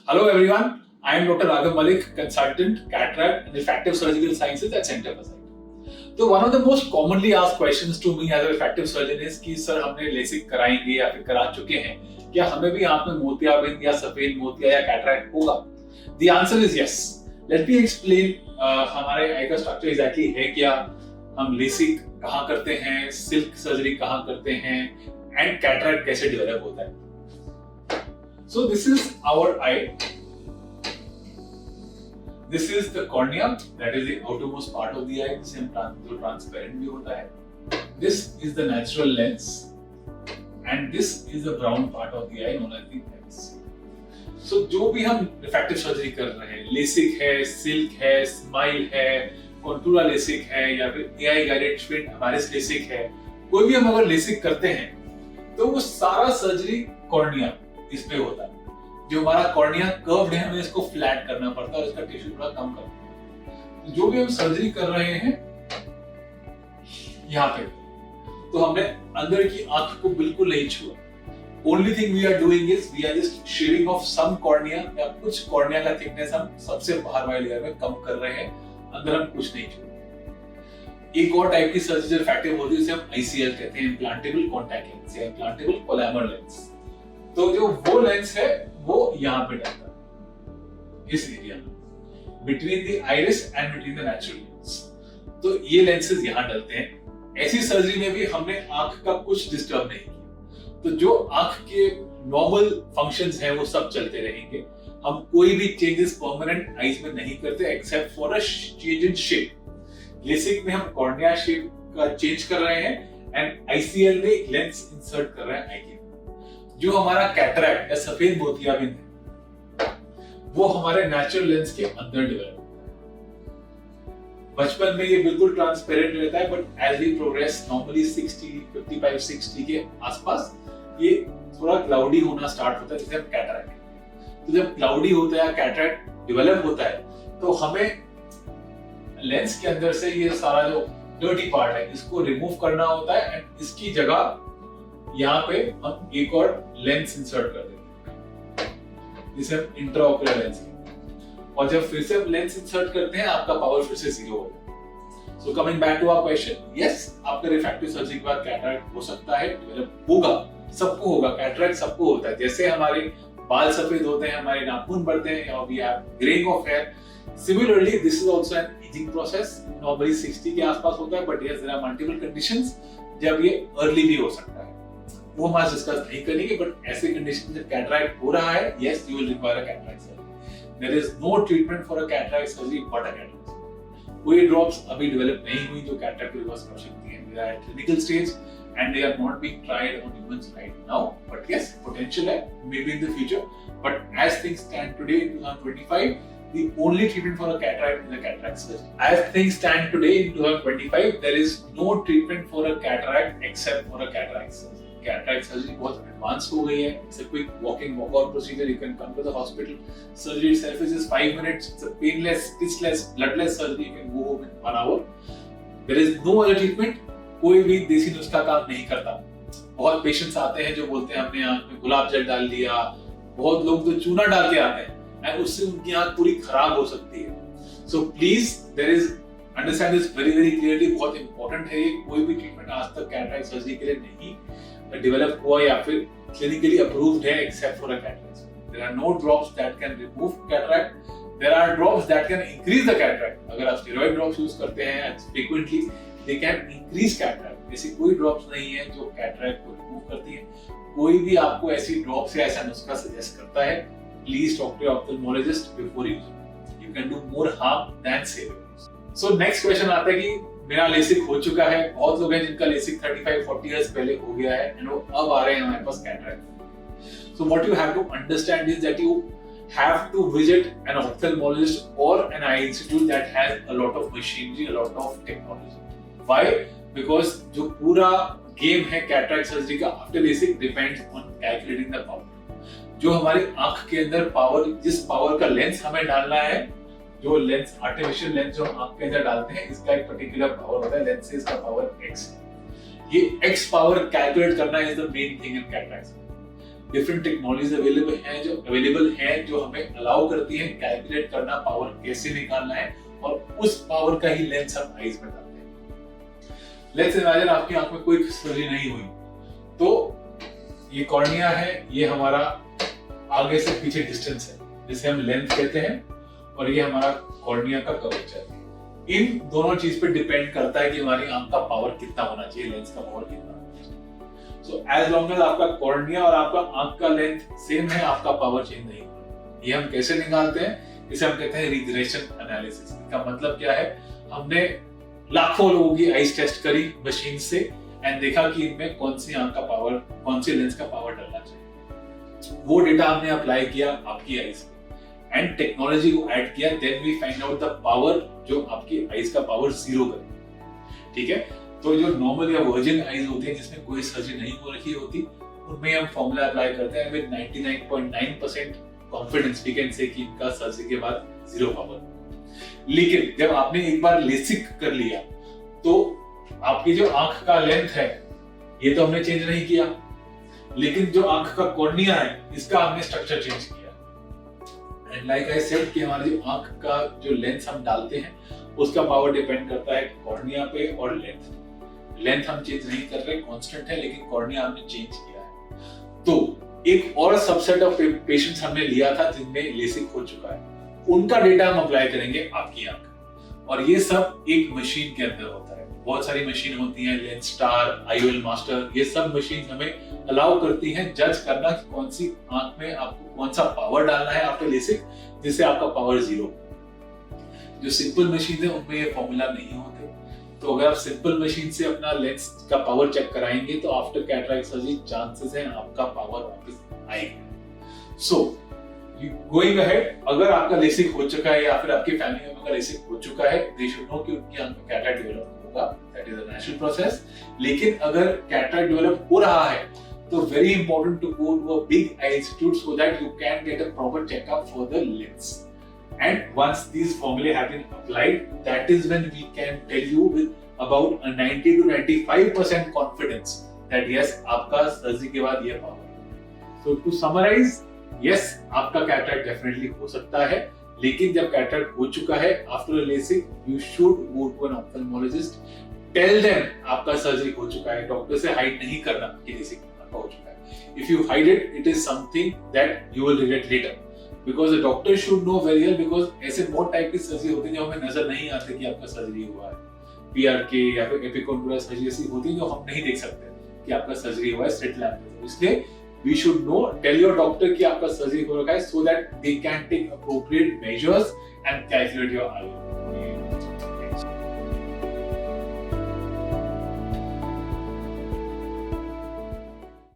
Hello everyone, I am Dr. Raghav Malik, consultant, cataract and refractive surgical sciences at Center for Sight. So one of the most commonly asked questions to me as a refractive surgeon is कि sir हमने LASIK कराएंगे या फिर करा चुके हैं, क्या हमें भी आंख में मोतियाबिंद या सफेद मोतिया या कैटरैक्ट होगा? The answer is yes. Let me explain हमारे आई का स्ट्रक्चर एग्जैक्टली है क्या, हम लेसिक कहाँ करते हैं, सिल्क सर्जरी कहाँ करते हैं एंड कैटरैक्ट कैसे डेवलप होता है. So this is our eye. This is the cornea, that is the outermost part of the eye. जिसे हम जो transparent भी होता है. This is the natural lens, and this is the brown part of the eye known as the iris. So जो भी हम refractive surgery कर रहे हैं, लेसिक है, सिल्क है, स्माइल है, कॉन्टूरा लेसिक है या फिर AI guided squint हमारे लेसिक है, कोई भी हम अगर लेसिक करते हैं तो वो सारा सर्जरी कॉर्निया इस पे होता है. जो हमारा कॉर्निया कर्व्ड है हमें इसको फ्लैट करना पड़ता है और इसका टिश्यू थोड़ा कम करना है. जो भी हम सर्जरी कर रहे हैं यहाँ पे, तो हमने अंदर की आंख को बिल्कुल नहीं छुआ. Only thing we are doing is we are just shaving off some cornea या कुछ कॉर्निया का थिकनेस हम सबसे बाहर वाले लेयर में कम कर रहे हैं, अंदर हम कुछ नहीं छुआ. एक और टाइप की सर्जरी रिफ्रैक्टिव होती है जिसे हम ICL कहते हैं, इम्प्लांटेबल कॉन्टैक्ट लेंस या इम्प्लांटेबल कोलैमर लेंस. तो जो वो लेंस है वो यहाँ पे डलता है इस एरिया में, between the iris and between the natural lens. तो ये लेंसेज यहाँ डलते हैं. ऐसी सर्जरी में भी हमने आंख का कुछ डिस्टर्ब नहीं किया, तो जो आंख के नॉर्मल फंक्शंस हैं वो सब चलते रहेंगे. हम कोई भी चेंजेस परमानेंट आईज में नहीं करते accept for a change in shape. LASIK में हम कॉर्निया शेप का चेंज कर रहे हैं एंड ICL में एक लेंस इंसर्ट कर रहे हैं आई के. जो हमारा कैटरैक्ट या सफेद मोतियाबिंद है वो हमारे नेचुरल लेंस के अंदर डेवलप होता है. बचपन में ये बिल्कुल ट्रांसपेरेंट रहता है, but as we progress normally 55-60 के आसपास ये थोड़ा क्लाउडी होना स्टार्ट होता है, जिसे हम कैटरैक्ट कहते हैं. तो जब क्लाउडी होता है, कैटरैक्ट डेवलप होता है, तो हमें लेंस के अंदर से ये सारा जो डर्टी पार्ट है इसको रिमूव करना होता है एंड इसकी जगह यहाँ पे हम एक और लेंस इंसर्ट कर देते हैं जिसे हम इंट्राओकुलर लेंस कहते हैं. और जब फिर से हम लेंस इंसर्ट करते हैं आपका पावर फिर से 0 होगा. So coming back to our question, yes आपका रिफ्रैक्टिव सर्जरी के बाद कैटरैक्ट हो सकता है, डेवलप होगा, सबको होगा. कैटरैक्ट सबको होता है. जैसे हमारे बाल सफेद होते हैं, हमारे नाखून बढ़ते हैं और we have greying of hair, similarly this is also an ageing process. Normally 60 के आसपास होता है, but yes there are multiple conditions जब ये अर्ली भी हो सकता है, वो हम आज डिस्कस नहीं करेंगे. बट ऐसे कंडीशन में कैटरैक्ट हो रहा है, yes you will require a cataract surgery. There is no treatment for a cataract surgery but a cataract surgery. कोई ड्रॉप्स अभी डेवलप नहीं हुई जो कैटरैक्ट को रिवर्स कर सकती हैं. They are at clinical stage and they are not being tried on humans right now, but yes potential hai, maybe in the future. But as things stand today in 2025, the only treatment for a cataract is a cataract surgery. As things stand today in 2025, there is no treatment for a cataract except for a cataract surgery. Cataract surgery बहुत advanced हो गई है. It's a quick walk-in walk-out procedure. You can come to the hospital. Surgery itself is just 5 minutes. It's a painless, stitchless, bloodless surgery. You can go home in 1 hour. There is no other treatment. कोई भी देसी नुस्खा काम नहीं करता. बहुत patients आते हैं जो बोलते हैं हमने आंख में गुलाब जल डाल लिया. बहुत लोग तो चूना डाल के आते हैं एंड उससे उनकी आंख पूरी खराब हो सकती है. So please there is understand this very very clearly. बहुत इंपॉर्टेंट है ये. कोई भी ट्रीटमेंट आज तक कैटरैक्ट सर्जरी के लिए नहीं डेवलप हुआ या फिर क्लिनिकली अप्रूव्ड है except for a cataract. There are no drops that can remove cataract. There are drops that can increase the cataract. अगर आप स्टेरॉइड ड्रॉप्स यूज करते हैं frequently, they can increase cataract. ऐसी कोई ड्रॉप्स नहीं है जो कैटरैक्ट को रिमूव करती है. कोई भी आपको ऐसी ड्रॉप से ऐसा नुस्खा सजेस्ट करता है, please talk to ophthalmologist before using. You can do more harm than saving. So next question आता है कि मेरा लेसिक हो चुका है. बहुत लोग हैं जिनका लेसिक 35-40 इयर्स पहले हो गया है एंड वो अब आ रहे हैं हमारे पास cataract. So what you have to understand is that you have to visit an ophthalmologist or an eye institute that has a lot of machinery, a lot of technology. Why? Because जो पूरा game है cataract surgery का after LASIK depends on calculating the power. जो हमारी आंख के अंदर power, जिस पावर का लेंस हमें डालना है, जो लेंस आर्टिफिशियल लेंस जो हम आंख के अंदर डालते हैं, इसका एक पर्टिकुलर पावर होता है. लेंस से इसका पावर x. ये x पावर कैलकुलेट करना is the main thing in cataract. Different technologies available हैं जो हमें अलाउ करती है कैलकुलेट करना पावर कैसे निकालना है, और उस पावर का ही लेंस हम आईज में डालते हैं। लेट्स इमेजिन आपकी आंख में कोई सर्जरी नहीं हुई, तो ये कॉर्निया है, ये हमारा आगे से पीछे डिस्टेंस है जिसे हम लेंथ कहते हैं, और ये हमारा कॉर्निया का कर्वेचर है। इन दोनों चीज पे डिपेंड करता है कि हमारी आंख का पावर कितना होना चाहिए, लेंस का पावर कितना होना चाहिए। सो एज लॉन्ग एज आपका कॉर्निया और आपका आंख का लेंथ सेम है, आपका पावर चेंज नहीं होगा। ये हम कैसे निकालते हैं, इसे हम कहते हैं रिग्रेशन एनालिसिस। इसका मतलब क्या है, हमने लाखों लोगों की आईज टेस्ट करी मशीन से एंड देखा कि इनमें कौन सी आंख का पावर, कौन सी लेंस का पावर डलना चाहिए। वो डेटा हमने अप्लाई किया आपकी आईज में एंड टेक्नोलॉजी को ऐड किया, then we find out the power जो आपकी आईज का पावर 0 करे। ठीक है, तो जो नॉर्मल या वर्जिन आईज होती है जिसमें कोई सर्जरी नहीं हो रखी होती, उनमें हम फॉर्मूला अप्लाई करते हैं with 99.9% confidence we can say कि इनका सर्जरी के बाद 0 पावर। लेकिन जब आपने एक बार लेसिक कर लिया तो आपकी जो आंख का लेंथ है ये तो हमने चेंज नहीं किया, लेकिन जो आंख का कॉर्निया है इसका हमने स्ट्रक्चर चेंज किया। एंड लाइक आई सेड कि हमारी जो आंख का जो लेंस हम डालते हैं उसका पावर डिपेंड करता है कॉर्निया पे और लेंथ। लेंथ हम चेंज नहीं कर रहे, कांस्टेंट है, लेकिन कॉर्निया हमने चेंज किया है। तो एक और सबसेट ऑफ पेशेंट्स हमने लिया था जिनमें लेसिक हो चुका है, उनका डेटा हम अप्लाई करेंगे आपकी आंख, और ये सब एक मशीन के अंदर होता है। बहुत सारी मशीन होती हैं, लेंस स्टार, आईओएल मास्टर, ये सब मशीन हमें अलाउ करती हैं जज करना कि कौन सी आंख में आपको कौन सा पावर डालना है आफ्टर लेसिक जिससे आपका पावर 0। जो सिंपल मशीन है उनमें ये फॉर्मूला नहीं होते, तो अगर आप सिंपल मशीन से अपना लेंस का पावर चेक कराएंगे तो आफ्टर कैटरैक्ट सर्जरी चांसेस है आपका पावर वापस आएगा। सो गोइंग अहेड, अगर आपका लेसिक हो चुका है या फिर आपकी फैमिली मेंबर का लेसिक हो चुका है, दे शुड नो कि उनकी आंख में कैटरैक्ट डेवलप होगा, that is a natural process. लेकिन अगर कैटरैक्ट डेवलप हो रहा है तो very important to go to a big eye institute so that you can get a proper checkup for the lens. And once these formulae have been applied, that is when we can tell you with about a 90 to 95% confidence that yes, आपका surgery के बाद ये power. So to summarize, yes, आपका cataract definitely हो सकता है, लेकिन जब कैटरैक्ट हो चुका है after LASIK, you should go to an ophthalmologist. Tell them आपका सर्जरी हो चुका है, डॉक्टर से हाइड नहीं करना कि लेसिक हो चुका है। If you hide it, it is something that you will regret later. Because the doctor should know very well, because ऐसे बहुत टाइप की सर्जरी होती है जो हमें नजर नहीं आते कि आपका सर्जरी हुआ है। PRK या फिर एपिकॉन्ड्रोलर सर्जरी ऐसी होती है जो हम नहीं देख सकते कि आपका सर्जरी हुआ है स्लिट लैम्प पे। इसलिए we should know, tell your doctor कि आपका सर्जरी हो रखा है, so that they can take appropriate measures and calculate your IOP.